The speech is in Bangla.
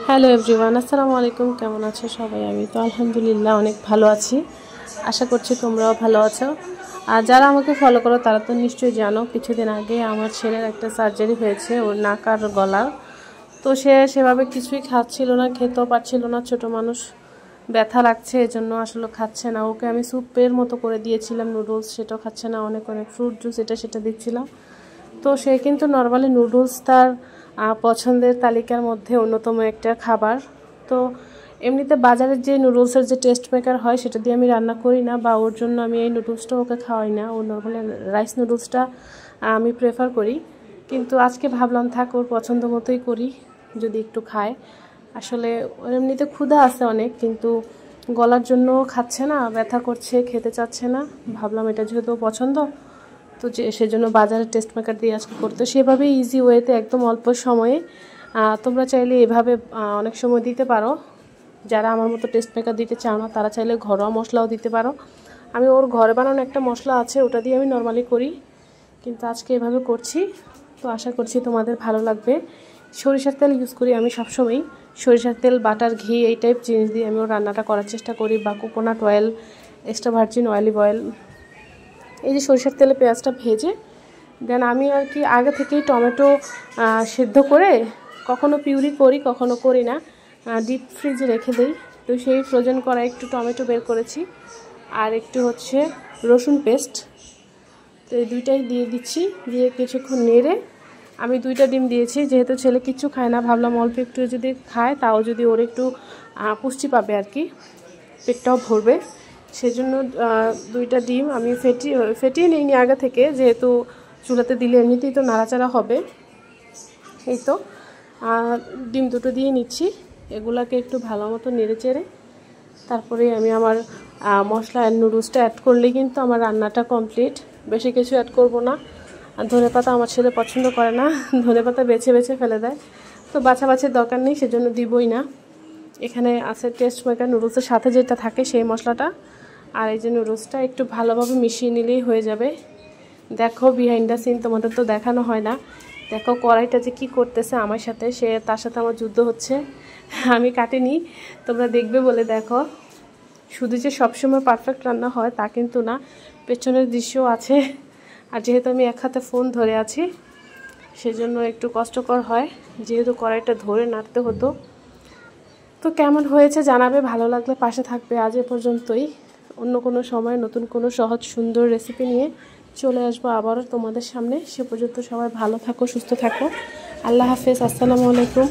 হ্যালো এভরিওয়ান, আসসালামু আলাইকুম। কেমন আছো সবাই? আমি তো আলহামদুলিল্লাহ অনেক ভালো আছি। আশা করছি তোমরাও ভালো আছো। আর যারা আমাকে ফলো করো তারা তো নিশ্চয়ই জানো, কিছুদিন আগে আমার ছেলের একটা সার্জারি হয়েছে, ওর নাক আর গলার। তো সে সেভাবে কিছুই খাচ্ছিল না, খেতেও পারছিল না। ছোট মানুষ, ব্যথা লাগছে, এজন্য আসলে খাচ্ছে না। ওকে আমি স্যুপের মতো করে দিয়েছিলাম নুডলস, সেটাও খাচ্ছে না। অনেক অনেক ফ্রুট জুস এটা সেটা দিচ্ছিলাম। তো সে কিন্তু নর্মালি নুডলস তার পছন্দের তালিকার মধ্যে অন্যতম একটা খাবার। তো এমনিতে বাজারের যে নুডলসের যে টেস্ট মেকার হয় সেটা দিয়ে আমি রান্না করি না, বা ওর জন্য আমি এই নুডলসটা ওকে খাওয়াই না। ও নর্মালি রাইস নুডলসটা আমি প্রেফার করি। কিন্তু আজকে ভাবলাম থাক, ওর পছন্দ মতোই করি, যদি একটু খায়। আসলে ওর এমনিতে ক্ষুধা আছে অনেক, কিন্তু গলার জন্য খাচ্ছে না, ব্যথা করছে, খেতে চাচ্ছে না। ভাবলাম এটা যেহেতু পছন্দ, তো সেজন্য বাজারের টেস্ট মেকার দিয়ে আজকে করতে, সেভাবে ইজি ওয়েতে একদম অল্প সময়ে তোমরা চাইলে এভাবে অনেক সময় দিতে পারো। যারা আমার মতো টেস্ট মেকার দিতে চাও না তারা চাইলে ঘরোয়া মশলাও দিতে পারো। আমি ওর ঘরে বানানো একটা মশলা আছে, ওটা দিয়ে আমি নর্মালি করি, কিন্তু আজকে এভাবে করছি। তো আশা করছি তোমাদের ভালো লাগবে। সরিষার তেল ইউজ করি আমি সবসময়ই। সরিষার তেল, বাটার, ঘি এই টাইপ জিনিস দিয়ে আমি ওর রান্নাটা করার চেষ্টা করি, বা coconut oil, extra virgin olive oil. এই যে সরিষার তেলে পেঁয়াজটা ভেজে দেন আমি আর কি আগে থেকেই টমেটো সেদ্ধ করে, কখনো পিউরি করি কখনো করি না, ডিপ ফ্রিজে রেখে দিই। তো সেই ফ্রোজেন করা একটু টমেটো বের করেছি, আর একটু হচ্ছে রসুন পেস্ট। তো এই দুইটাই দিয়ে দিচ্ছি, দিয়ে কিছুক্ষণ নেড়ে আমি 2টা ডিম দিয়েছি। যেহেতু ছেলে কিচ্ছু খায় না, ভাবলাম অল্প একটু যদি খায় তাও যদি ওর একটু পুষ্টি পাবে আর কি, পেটটাও ভরবে। সেজন্য 2টা ডিম আমি ফেটিয়ে নিইনি আগে থেকে, যেহেতু চুলাতে দিলে এমনিতেই তো নাড়াচাড়া হবে। এই তো ডিম 2টো দিয়ে নিচ্ছি। এগুলাকে একটু ভালো মতো নেড়ে চেড়ে তারপরে আমি আমার মশলা আর নুডলসটা অ্যাড করলেই কিন্তু আমার রান্নাটা কমপ্লিট। বেশি কিছু অ্যাড করব না। আর ধনেপাতা আমার ছেলে পছন্দ করে না, ধনেপাতা বেছে বেছে ফেলে দেয়। তো বাছাবাছির দরকার নেই, সেজন্য দিবই না। এখানে আছে টেস্ট মেকার, নুডলসের সাথে যেটা থাকে সেই মশলাটা, আর এই যে নুডলসটা একটু ভালোভাবে মিশিয়ে নিলেই হয়ে যাবে। দেখো বিহাইন্ড দ্য সিন, তোমাদের তো দেখানো হয় না। দেখো কড়াইটা যে কী করতেছে আমার সাথে, তার সাথে আমার যুদ্ধ হচ্ছে। আমি কাটিনি, তোমরা দেখবে বলে। দেখো, শুধু যে সবসময় পারফেক্ট রান্না হয় তা কিন্তু না, পেছনের দৃশ্যও আছে। আর যেহেতু আমি এক হাতে ফোন ধরে আছি সেজন্য একটু কষ্টকর হয়, যেহেতু কড়াইটা ধরে নাড়তে হতো। তো কেমন হয়েছে জানাবে, ভালো লাগলে পাশে থাকবে। আজ এ পর্যন্তই। অন্য কোনো সময় নতুন কোনো সহজ সুন্দর রেসিপি নিয়ে চলে আসবো আবারও তোমাদের সামনে। সে পর্যন্ত সবাই ভালো থাকো, সুস্থ থাকো। আল্লাহ হাফেজ, আসসালামু আলাইকুম।